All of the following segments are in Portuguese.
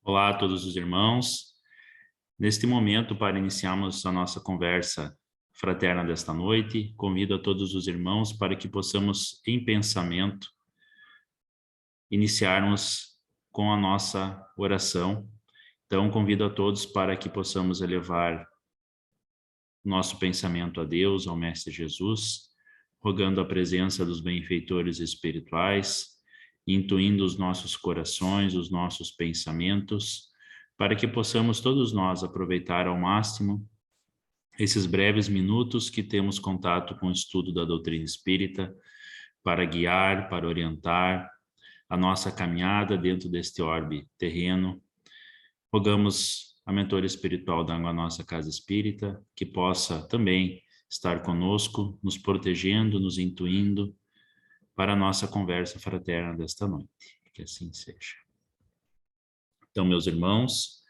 Olá a todos os irmãos. Neste momento, para iniciarmos a nossa conversa fraterna desta noite, convido a todos os irmãos para que possamos, em pensamento, iniciarmos com a nossa oração. Então, convido a todos para que possamos elevar nosso pensamento a Deus, ao Mestre Jesus, rogando a presença dos benfeitores espirituais, intuindo os nossos corações, os nossos pensamentos, para que possamos todos nós aproveitar ao máximo esses breves minutos que temos contato com o estudo da doutrina espírita, para guiar, para orientar a nossa caminhada dentro deste orbe terreno. Rogamos a mentora espiritual da nossa casa espírita, que possa também estar conosco, nos protegendo, nos intuindo para a nossa conversa fraterna desta noite. Que assim seja. Então, meus irmãos,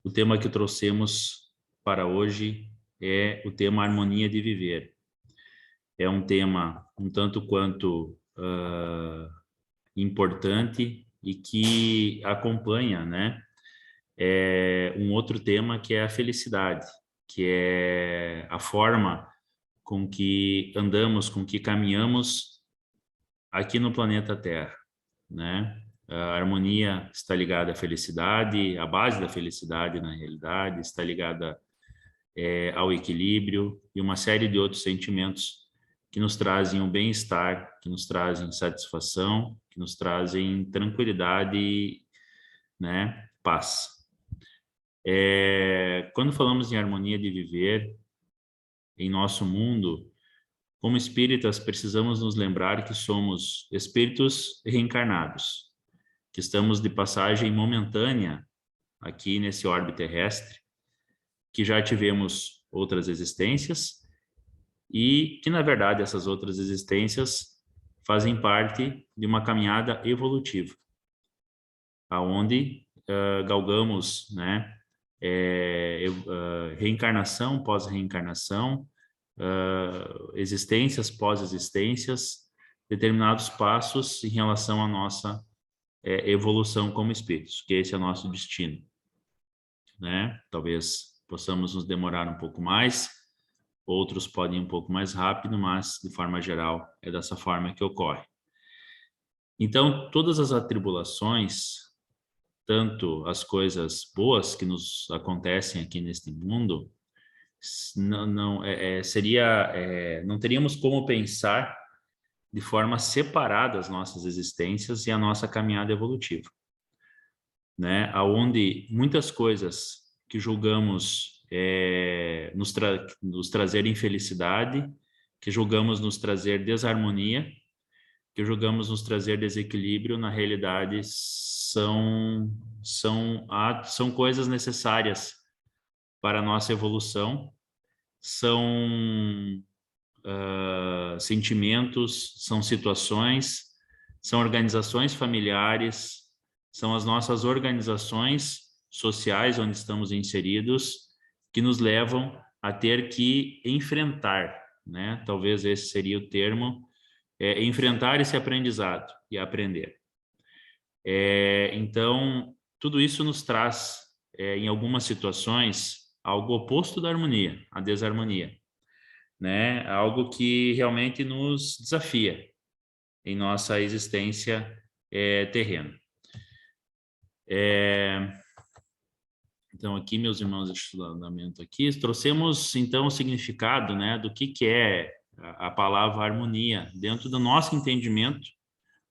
o tema que trouxemos para hoje é o tema harmonia de viver. É um tema um tanto quanto importante e que acompanha, né, um outro tema que é a felicidade, que é a forma com que andamos, com que caminhamos aqui no planeta Terra, né? A harmonia está ligada à felicidade, a base da felicidade, na realidade, está ligada ao equilíbrio e uma série de outros sentimentos que nos trazem o bem-estar, que nos trazem satisfação, que nos trazem tranquilidade, né? Paz. Quando falamos em harmonia de viver em nosso mundo, como espíritas, precisamos nos lembrar que somos espíritos reencarnados, que estamos de passagem momentânea aqui nesse orbe terrestre, que já tivemos outras existências e que, na verdade, essas outras existências fazem parte de uma caminhada evolutiva, aonde galgamos, né, reencarnação pós-reencarnação, existências pós-existências, determinados passos em relação à nossa evolução como espíritos, que esse é o nosso destino, né? Talvez possamos nos demorar um pouco mais, outros podem ir um pouco mais rápido, mas de forma geral é dessa forma que ocorre. Então, todas as atribulações, tanto as coisas boas que nos acontecem aqui neste mundo, não teríamos como pensar de forma separada as nossas existências e a nossa caminhada evolutiva, né? Aonde muitas coisas que julgamos nos trazer infelicidade, que julgamos nos trazer desarmonia, que julgamos nos trazer desequilíbrio, na realidade são coisas necessárias para a nossa evolução, são sentimentos, são situações, são organizações familiares, são as nossas organizações sociais onde estamos inseridos, que nos levam a ter que enfrentar, né? Talvez esse seria o termo, enfrentar esse aprendizado e aprender. Então, tudo isso nos traz, em algumas situações, algo oposto da harmonia, a desarmonia, né? Algo que realmente nos desafia em nossa existência terrena. Então, aqui, meus irmãos, deixa eu andamento aqui, trouxemos, então, o significado, né, do que é a palavra harmonia dentro do nosso entendimento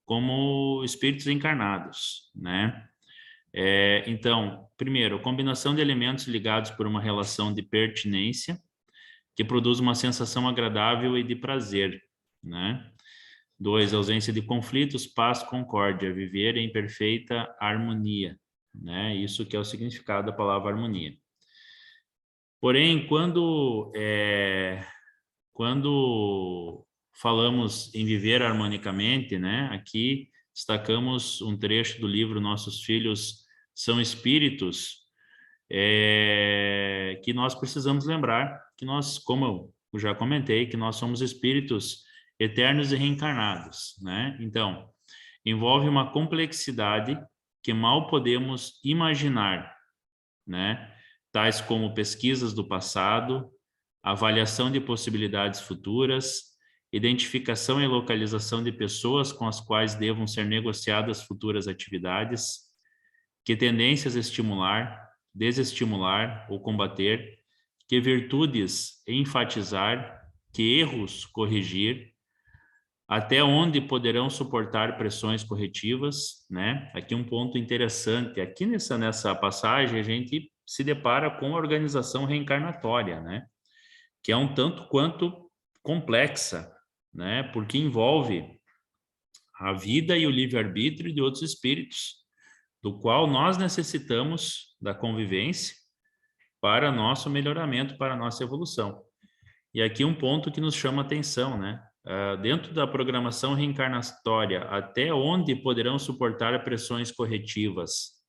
como espíritos encarnados, né? Então, primeiro, combinação de elementos ligados por uma relação de pertinência que produz uma sensação agradável e de prazer, né? 2, ausência de conflitos, paz, concórdia, viver em perfeita harmonia, né? Isso que é o significado da palavra harmonia. Porém, quando falamos em viver harmonicamente, né? Aqui destacamos um trecho do livro Nossos Filhos São Espíritos, que nós precisamos lembrar que nós, como eu já comentei, que nós somos espíritos eternos e reencarnados, né? Então, envolve uma complexidade que mal podemos imaginar, né? Tais como pesquisas do passado, avaliação de possibilidades futuras, identificação e localização de pessoas com as quais devam ser negociadas futuras atividades, que tendências estimular, desestimular ou combater, que virtudes enfatizar, que erros corrigir, até onde poderão suportar pressões corretivas, né? Aqui um ponto interessante, aqui nessa passagem a gente se depara com a organização reencarnatória, né? Que é um tanto quanto complexa, né? Porque envolve a vida e o livre-arbítrio de outros espíritos, do qual nós necessitamos da convivência para nosso melhoramento, para nossa evolução. E aqui um ponto que nos chama a atenção, né? Dentro da programação reencarnatória, até onde poderão suportar pressões corretivas?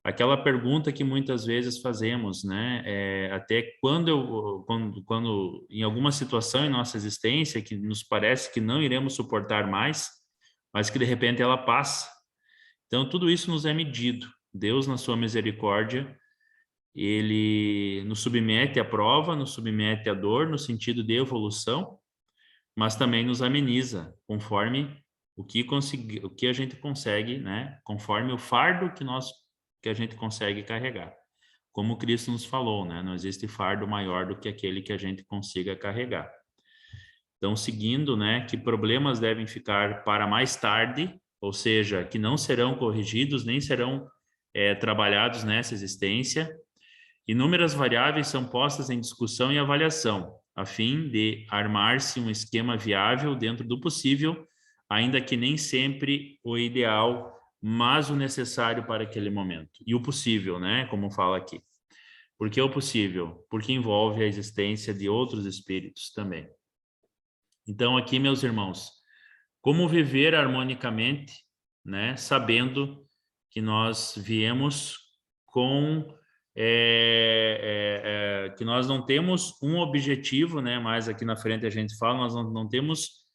Aquela pergunta que muitas vezes fazemos, né? Até quando em alguma situação em nossa existência que nos parece que não iremos suportar mais, mas que de repente ela passa. Então, tudo isso nos é medido. Deus, na sua misericórdia, ele nos submete à prova, nos submete à dor, no sentido de evolução, mas também nos ameniza, conforme o que a gente consegue, né? Conforme o fardo que a gente consegue carregar. Como Cristo nos falou, né? Não existe fardo maior do que aquele que a gente consiga carregar. Então, seguindo, né, que problemas devem ficar para mais tarde, ou seja, que não serão corrigidos, nem serão trabalhados nessa existência. Inúmeras variáveis são postas em discussão e avaliação, a fim de armar-se um esquema viável dentro do possível, ainda que nem sempre o ideal, mas o necessário para aquele momento. E o possível, né, como fala aqui. Por que o possível? Porque envolve a existência de outros espíritos também. Então, aqui, meus irmãos, como viver harmonicamente, né, sabendo que nós viemos com que nós não temos um objetivo, né? Mais aqui na frente a gente fala, nós não temos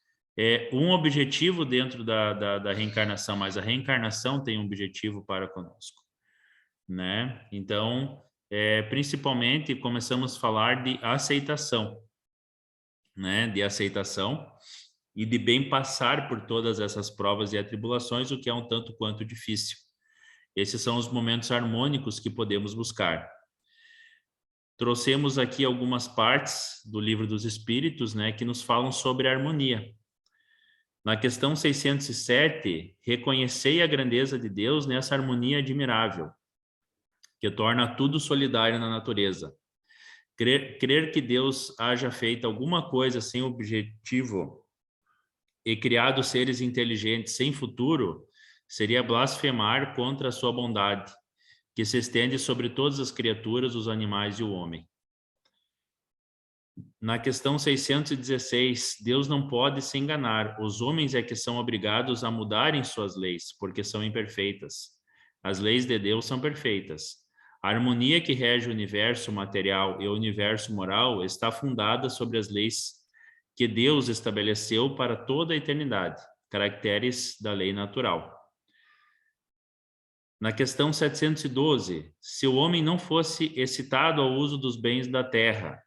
um objetivo dentro da reencarnação, mas a reencarnação tem um objetivo para conosco, né? Então, principalmente começamos a falar de aceitação, né? De aceitação e de bem passar por todas essas provas e atribulações, o que é um tanto quanto difícil. Esses são os momentos harmônicos que podemos buscar. Trouxemos aqui algumas partes do Livro dos Espíritos, né, que nos falam sobre a harmonia. Na questão 607, reconhecei a grandeza de Deus nessa harmonia admirável, que torna tudo solidário na natureza. Crer que Deus haja feito alguma coisa sem objetivo e criado seres inteligentes sem futuro seria blasfemar contra a sua bondade, que se estende sobre todas as criaturas, os animais e o homem. Na questão 616, Deus não pode se enganar. Os homens é que são obrigados a mudarem suas leis, porque são imperfeitas. As leis de Deus são perfeitas. A harmonia que rege o universo material e o universo moral está fundada sobre as leis que Deus estabeleceu para toda a eternidade, caracteres da lei natural. Na questão 712, se o homem não fosse excitado ao uso dos bens da terra,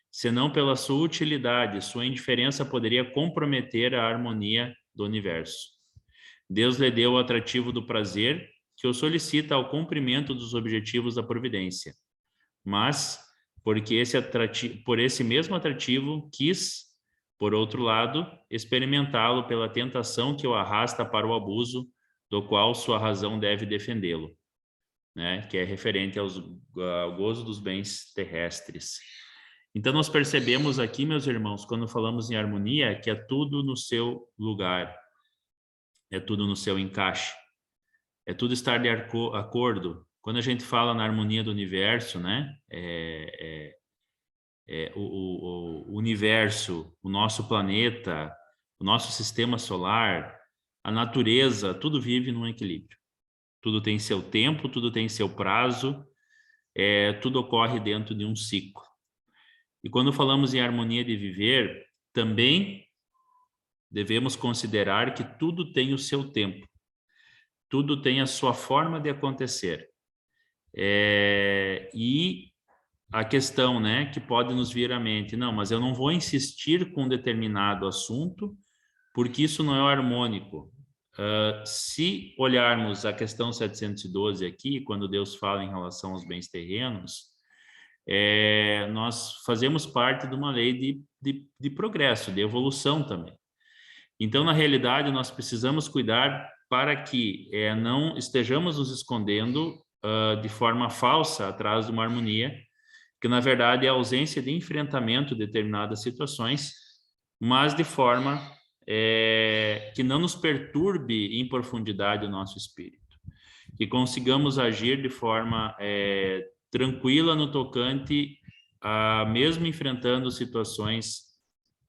senão pela sua utilidade, sua indiferença poderia comprometer a harmonia do universo. Deus lhe deu o atrativo do prazer, que o solicita ao cumprimento dos objetivos da providência. Mas, por esse mesmo atrativo, quis, por outro lado, experimentá-lo pela tentação que o arrasta para o abuso, do qual sua razão deve defendê-lo, né? Que é referente ao gozo dos bens terrestres. Então, nós percebemos aqui, meus irmãos, quando falamos em harmonia, que é tudo no seu lugar, é tudo no seu encaixe, é tudo estar de acordo. Quando a gente fala na harmonia do universo, né? O universo, o nosso planeta, o nosso sistema solar, a natureza, tudo vive num equilíbrio. Tudo tem seu tempo, tudo tem seu prazo, tudo ocorre dentro de um ciclo. E quando falamos em harmonia de viver, também devemos considerar que tudo tem o seu tempo. tudo tem a sua forma de acontecer. E a questão, né, que pode nos vir à mente, não, mas eu não vou insistir com um determinado assunto, porque isso não é harmônico. Se olharmos a questão 712 aqui, quando Deus fala em relação aos bens terrenos, nós fazemos parte de uma lei de progresso, de evolução também. Então, na realidade, nós precisamos cuidar para que não estejamos nos escondendo de forma falsa atrás de uma harmonia, que na verdade é a ausência de enfrentamento de determinadas situações, mas de forma que não nos perturbe em profundidade o nosso espírito. Que consigamos agir de forma tranquila no tocante a, mesmo enfrentando situações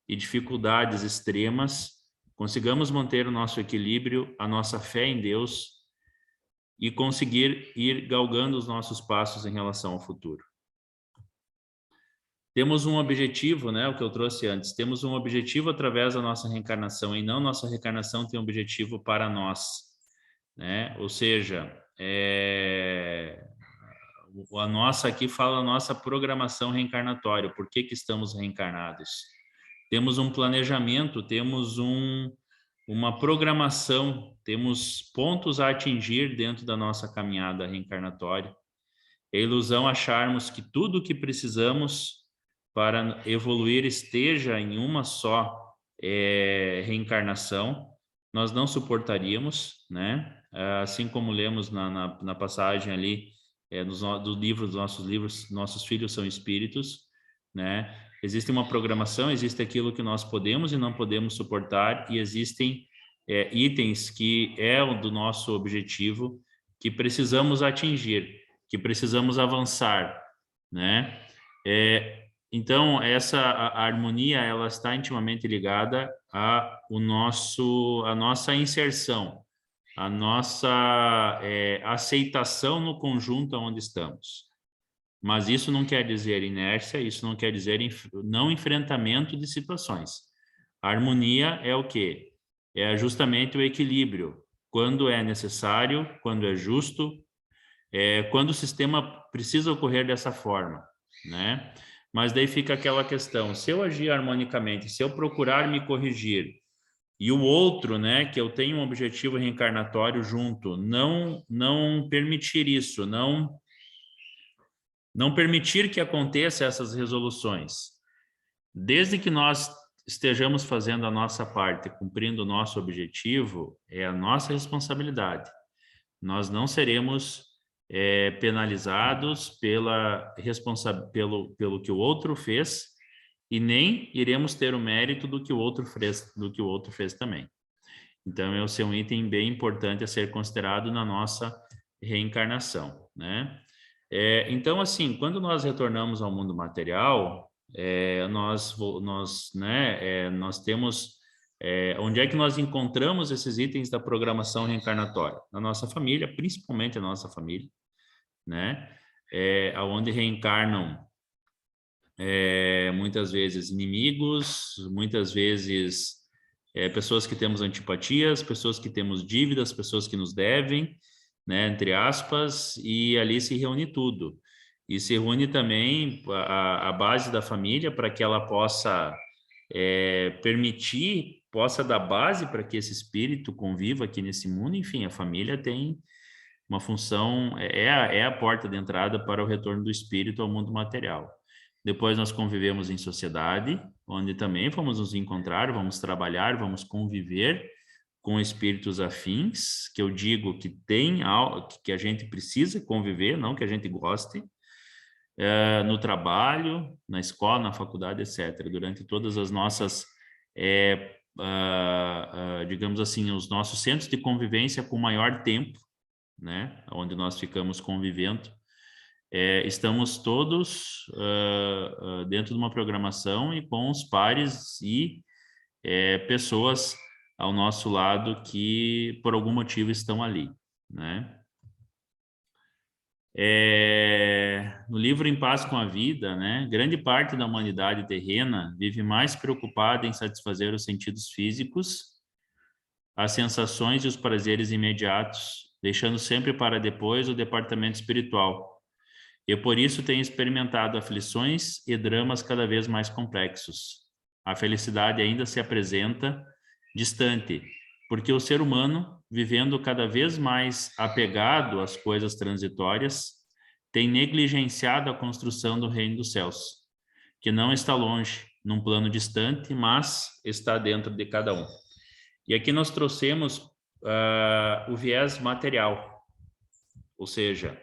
e dificuldades extremas, consigamos manter o nosso equilíbrio, a nossa fé em Deus e conseguir ir galgando os nossos passos em relação ao futuro. Temos um objetivo, né, o que eu trouxe antes, temos um objetivo através da nossa reencarnação, e não nossa reencarnação tem um objetivo para nós, né? Ou seja, a nossa aqui fala a nossa programação reencarnatória, por que estamos reencarnados? Temos um planejamento, temos uma programação, temos pontos a atingir dentro da nossa caminhada reencarnatória. É ilusão acharmos que tudo o que precisamos para evoluir esteja em uma só reencarnação, nós não suportaríamos, né? Assim como lemos na passagem ali do livro dos nossos livros, nossos filhos são espíritos, né? Existe uma programação, existe aquilo que nós podemos e não podemos suportar, e existem itens que do nosso objetivo, que precisamos atingir, que precisamos avançar, né? Então, a harmonia, ela está intimamente ligada a nossa inserção, a nossa aceitação no conjunto onde estamos. Mas isso não quer dizer inércia, isso não quer dizer não enfrentamento de situações. A harmonia é o quê? É justamente o equilíbrio. Quando é necessário, quando é justo, quando o sistema precisa ocorrer dessa forma, né? Mas daí fica aquela questão, se eu agir harmonicamente, se eu procurar me corrigir, e o outro, né, que eu tenho um objetivo reencarnatório junto, não permitir isso, não permitir que aconteça essas resoluções, desde que nós estejamos fazendo a nossa parte, cumprindo o nosso objetivo, é a nossa responsabilidade. Nós não seremos penalizados pelo que o outro fez, e nem iremos ter o mérito do que o outro fez também. Então, esse é um item bem importante a ser considerado na nossa reencarnação, né? Então, assim, quando nós retornamos ao mundo material, nós temos onde é que nós encontramos esses itens da programação reencarnatória? Na nossa família, principalmente a nossa família, né? Onde reencarnam muitas vezes inimigos, muitas vezes pessoas que temos antipatias, pessoas que temos dívidas, pessoas que nos devem, né, entre aspas, e ali se reúne tudo. E se reúne também a base da família para que ela possa possa dar base para que esse espírito conviva aqui nesse mundo. Enfim, a família tem uma função, é a porta de entrada para o retorno do espírito ao mundo material. Depois nós convivemos em sociedade, onde também vamos nos encontrar, vamos trabalhar, vamos conviver com espíritos afins, que eu digo que tem algo que a gente precisa conviver, não que a gente goste, no trabalho, na escola, na faculdade, etc. Durante todas as nossas, digamos assim, os nossos centros de convivência com maior tempo, né, onde nós ficamos convivendo, estamos todos dentro de uma programação e com os pares e pessoas ao nosso lado que por algum motivo estão ali, né? No livro Em Paz com a Vida, né, grande parte da humanidade terrena vive mais preocupada em satisfazer os sentidos físicos, as sensações e os prazeres imediatos deixando sempre para depois o departamento espiritual. E por isso tenho experimentado aflições e dramas cada vez mais complexos. A felicidade ainda se apresenta distante, porque o ser humano, vivendo cada vez mais apegado às coisas transitórias, tem negligenciado a construção do reino dos céus, que não está longe, num plano distante, mas está dentro de cada um. E aqui nós trouxemos o viés material, ou seja,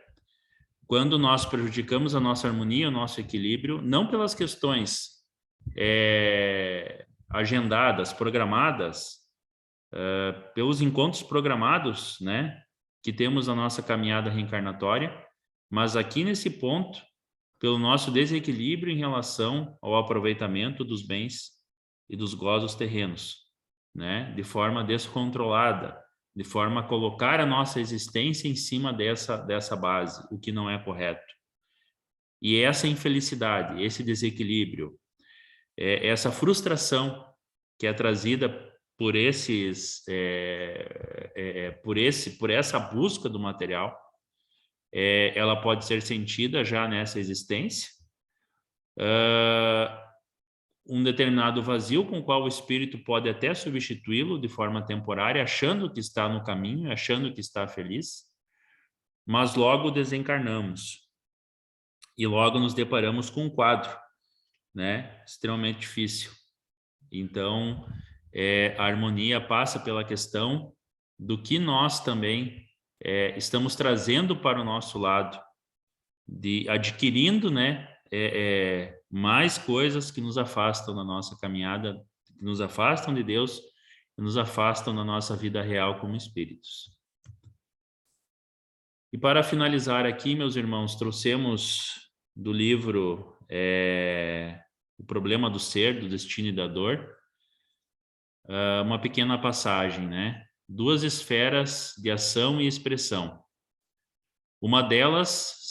quando nós prejudicamos a nossa harmonia, o nosso equilíbrio, não pelas questões agendadas, programadas, pelos encontros programados, né, que temos na nossa caminhada reencarnatória, mas aqui nesse ponto, pelo nosso desequilíbrio em relação ao aproveitamento dos bens e dos gozos terrenos, né, de forma descontrolada, de forma a colocar a nossa existência em cima dessa base, o que não é correto. E essa infelicidade, esse desequilíbrio, essa frustração que é trazida por por essa busca do material, ela pode ser sentida já nessa existência, um determinado vazio com o qual o espírito pode até substituí-lo de forma temporária, achando que está no caminho, achando que está feliz, mas logo desencarnamos e logo nos deparamos com um quadro, né, extremamente difícil. Então, a harmonia passa pela questão do que nós também estamos trazendo para o nosso lado, de adquirindo, né, mais coisas que nos afastam da nossa caminhada, que nos afastam de Deus, que nos afastam da nossa vida real como espíritos. E para finalizar aqui, meus irmãos, trouxemos do livro O Problema do Ser, do Destino e da Dor, uma pequena passagem, né? 2 esferas de ação e expressão. Uma delas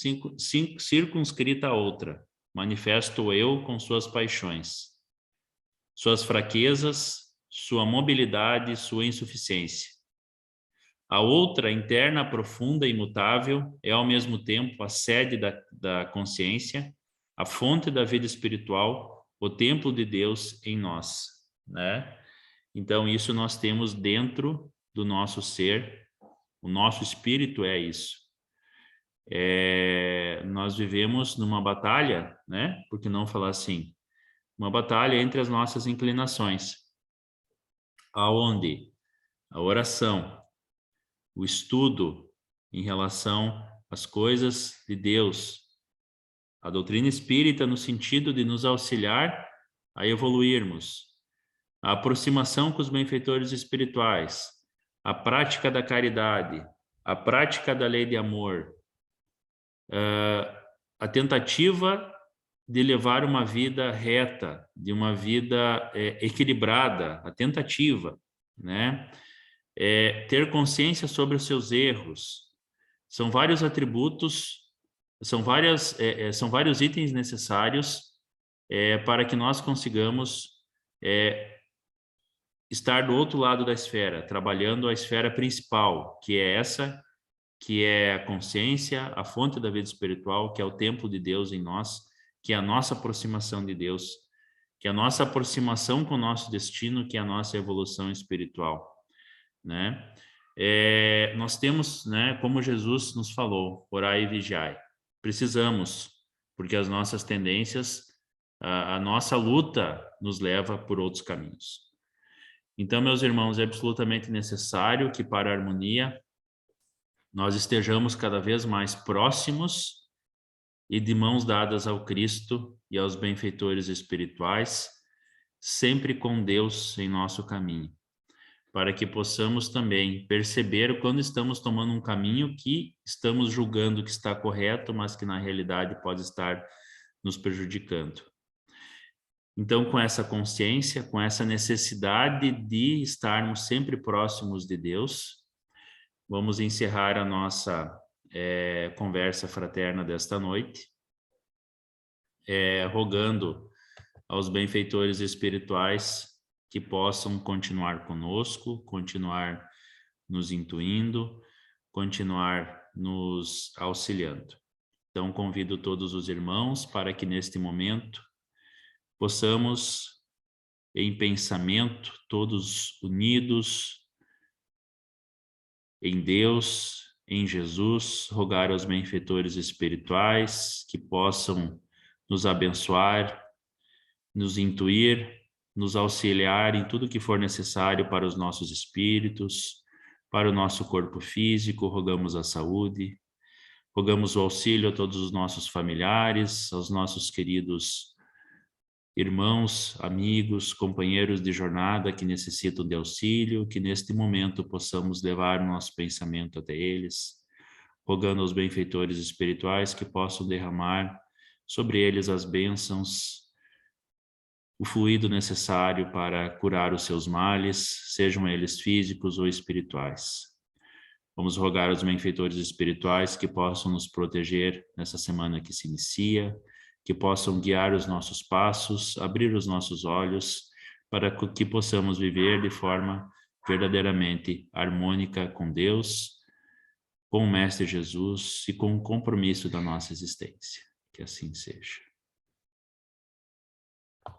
circunscrita a outra, manifesto eu com suas paixões, suas fraquezas, sua mobilidade, sua insuficiência. A outra, interna, profunda e imutável, é ao mesmo tempo a sede da consciência, a fonte da vida espiritual, o templo de Deus em nós, né? Então, isso nós temos dentro do nosso ser, o nosso espírito é isso. Nós vivemos numa batalha, né? Por que não falar assim? Uma batalha entre as nossas inclinações, aonde a oração, o estudo em relação às coisas de Deus, a doutrina espírita no sentido de nos auxiliar a evoluirmos, a aproximação com os benfeitores espirituais, a prática da caridade, a prática da lei de amor, a tentativa de levar uma vida reta, de uma vida equilibrada, a tentativa, né? Ter consciência sobre os seus erros. São vários atributos, são vários itens necessários para que nós consigamos estar do outro lado da esfera, trabalhando a esfera principal, que é essa, que é a consciência, a fonte da vida espiritual, que é o templo de Deus em nós, que é a nossa aproximação de Deus, que é a nossa aproximação com o nosso destino, que é a nossa evolução espiritual, né? Nós temos, né, como Jesus nos falou, orai e vigiai. Precisamos, porque as nossas tendências, a nossa luta nos leva por outros caminhos. Então, meus irmãos, é absolutamente necessário que para a harmonia nós estejamos cada vez mais próximos e de mãos dadas ao Cristo e aos benfeitores espirituais, sempre com Deus em nosso caminho, para que possamos também perceber quando estamos tomando um caminho que estamos julgando que está correto, mas que na realidade pode estar nos prejudicando. Então, com essa consciência, com essa necessidade de estarmos sempre próximos de Deus, vamos encerrar a nossa conversa fraterna desta noite, rogando aos benfeitores espirituais que possam continuar conosco, continuar nos intuindo, continuar nos auxiliando. Então, convido todos os irmãos para que neste momento possamos, em pensamento, todos unidos em Deus, em Jesus, rogar aos benfeitores espirituais que possam nos abençoar, nos intuir, nos auxiliar em tudo que for necessário para os nossos espíritos, para o nosso corpo físico. Rogamos a saúde, rogamos o auxílio a todos os nossos familiares, aos nossos queridos irmãos, amigos, companheiros de jornada que necessitam de auxílio, que neste momento possamos levar o nosso pensamento até eles, rogando aos benfeitores espirituais que possam derramar sobre eles as bênçãos, o fluido necessário para curar os seus males, sejam eles físicos ou espirituais. Vamos rogar aos benfeitores espirituais que possam nos proteger nessa semana que se inicia, que possam guiar os nossos passos, abrir os nossos olhos, para que possamos viver de forma verdadeiramente harmônica com Deus, com o Mestre Jesus e com o compromisso da nossa existência. Que assim seja.